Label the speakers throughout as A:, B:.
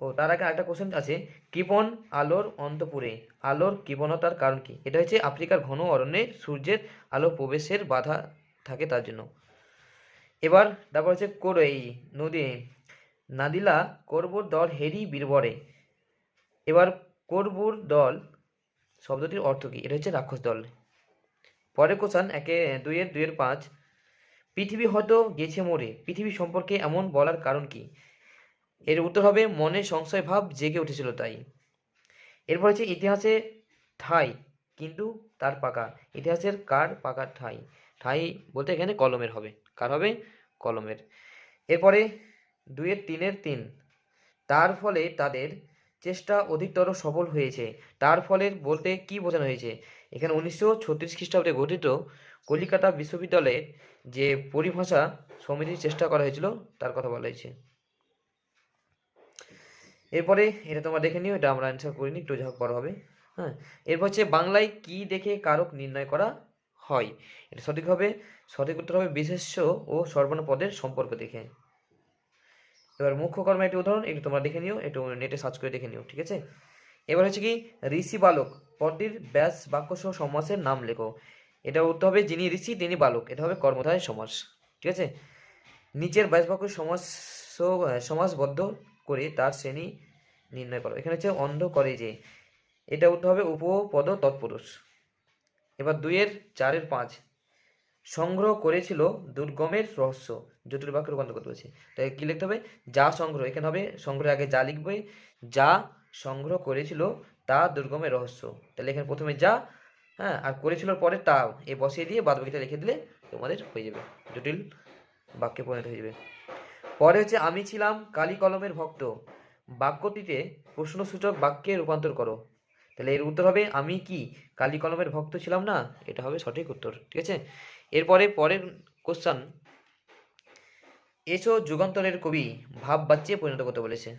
A: ও তার আগে একটা কোশ্চেন আছে, কৃপণ আলোর অন্তপুরে আলোর কৃপণতার কারণ কি? এটা হচ্ছে আফ্রিকার ঘন অরণ্যে সূর্যের আলো প্রবেশের বাধা থাকে তার জন্য। এবার তারপর হচ্ছে এই নদী নাদিলা করবুর দল হেরি বীরবরে। এবার করবুর দল শব্দটির অর্থ কি? এটা হচ্ছে রাক্ষস দল। পরের কোশ্চেন 2-5, পৃথিবী হয়তো গেছে মরে, পৃথিবী সম্পর্কে এমন বলার কারণ কি? এর উত্তর হবে মনে সংশয় ভাব জেগে উঠেছিল তাই। এরপর হচ্ছে ইতিহাসে ঠাঁই কিন্তু তার পাকা। ইতিহাসের কার পাকা ঠাঁই? ঠাঁই বলতে এখানে কলমের হবে। কার হবে? কলমের। এরপরে 2-3, তার ফলে তাদের চেষ্টা অধিকতর সফল হয়েছে। তার ফলের বলতে কি বোঝানো হয়েছে? এখানে 1936 খ্রিস্টাব্দে গঠিত কলিকাতা বিশ্ববিদ্যালয়ের যে পরিভাষা সমিতির চেষ্টা করা হয়েছিল তার কথা বলা হয়েছে। এরপরে এটা তোমরা দেখে নিও, এটা আমরা অ্যান্সার করিনি, একটু যা বড় হবে। হ্যাঁ, এরপর হচ্ছে বাংলায় কি দেখে কারক নির্ণয় করা হয়? এটা সঠিক উত্তর হবে বিশেষ্য ও সর্বনাম পদের সম্পর্ক দেখে। এবার মুখ্য কর্মের একটি উদাহরণ একটু তোমরা দেখে নিও, একটু নেটে সার্চ করে দেখে নিও, ঠিক আছে। এবার হচ্ছে কি ঋষি বালক পদটির ব্যাস বাক্য সহ সমাসের নাম লেখো। এটা উত্তর হবে যিনি ঋষি তিনি বালক, এটা হবে কর্মধারয় সমাস, ঠিক আছে। নিচের ব্যাস বাক্য সমাসবদ্ধ করে তার শ্রেণী নির্ণয় করো। এখানে হচ্ছে অন্ধ করে যে, এটা উত্তর হবে উপপদ তৎপুরুষ। এবার 2-4-5, সংগ্রহ করেছিল দুর্গমের রহস্য, জটিল বাক্যে রূপান্তর করতে বলছে। তাই কি লিখতে হবে? যা সংগ্রহ, এখানে হবে সংগ্রহের আগে যা লিখবে, যা সংগ্রহ করেছিল তা দুর্গমের রহস্য। তাহলে এখানে প্রথমে যা, হ্যাঁ, আর করেছিল পরে তা এ বসিয়ে দিয়ে বাদ বাকিটা লিখে দিলে তোমাদের হয়ে যাবে, জটিল বাক্যে পরিণত হয়ে যাবে। পরে হচ্ছে আমি ছিলাম কালি কলমের ভক্ত, বাক্যটিতে প্রশ্নসূচক বাক্যে রূপান্তর করো। তাহলে এর উত্তর হবে আমি কি কালি কলমের ভক্ত ছিলাম না, এটা হবে সঠিক উত্তর, ঠিক আছে। এরপরে পরের কোশ্চান, এসো যুগান্তরের কবি ভাব বাচ্চে পরিণত করতে বলেছে।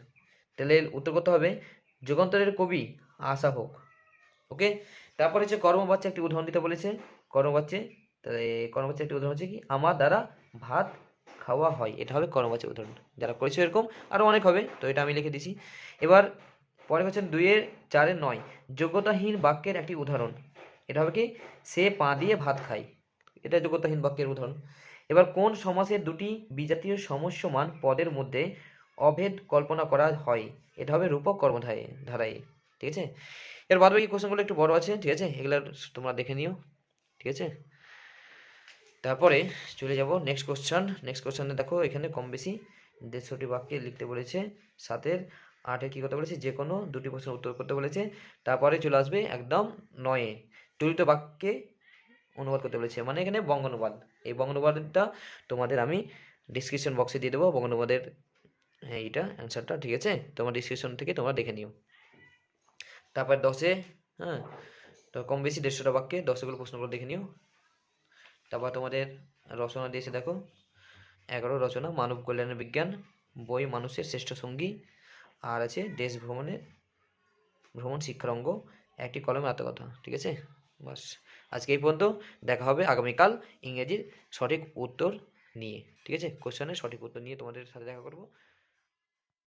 A: তাহলে এর উত্তর করতে হবে যুগান্তরের কবি আশা হোক। ওকে, তারপরে হচ্ছে কর্মবাচ্যে একটি উদাহরণ দিতে বলেছে। কর্মবাচ্যে, তাহলে কর্মবাচ্যে একটি উদাহরণ হচ্ছে কি আমার দ্বারা ভাত খাওয়া হয়, এটা হবে কর্মবাচ্যের উদাহরণ। যারা করেছে এরকম আরও অনেক হবে, তো এটা আমি লিখে দিছি। এবার পরে হচ্ছে 2-4-9, যোগ্যতাহীন বাক্যের একটি উদাহরণ। এটা হবে কি সে পা দিয়ে ভাত খায়, এটা যোগ্যতাহীন বাক্যের উদাহরণ। এবার কোন সমাসের দুটি বিজাতীয় সমস্যমান পদের মধ্যে অভেদ কল্পনা করা হয়? এটা হবে রূপক ধারায়, ঠিক আছে। এর বাদ বাকি কোশ্চেনগুলো একটু বড় আছে, ঠিক আছে, এগুলো তোমরা দেখে নিও, ঠিক আছে। তারপরে চলে যাব নেক্সট কোশ্চেনে। দেখো এখানে কম বেশি 150টি বাক্যে লিখতে বলেছে, 7-8 কি করতে বলেছে, যে কোনো দুটি প্রশ্নের উত্তর করতে বলেছে। তারপরে চলে আসবে একদম 9 তুলিত বাক্যে অনুবাদ করতে বলেছে, মানে এখানে বঙ্গানুবাদ। এই বঙ্গানুবাদটা তোমাদের আমি ডিসক্রিপশন বক্সে দিয়ে দেবো, বঙ্গানুবাদের এইটা অ্যান্সারটা, ঠিক আছে, তোমার ডিসক্রিপশন থেকে তোমরা দেখে নিও। তারপর 10-এ, হ্যাঁ, তো কম বেশি 150টা বাক্যে 10গুলো প্রশ্নগুলো দেখে নিও। তারপর তোমাদের রচনা দিয়েছে, দেখো 11 রচনা, মানব কল্যাণের বিজ্ঞান বই মানুষের শ্রেষ্ঠ সঙ্গী, আর আছে দেশ ভ্রমণ শিক্ষার অঙ্গ, একটি কলমের আত্মকথা, ঠিক আছে। বাস, আজকে এই পর্যন্ত, দেখা হবে আগামীকাল ইংরেজির সঠিক উত্তর নিয়ে, ঠিক আছে, কোশ্চেনের সঠিক উত্তর নিয়ে তোমাদের সাথে দেখা করবো।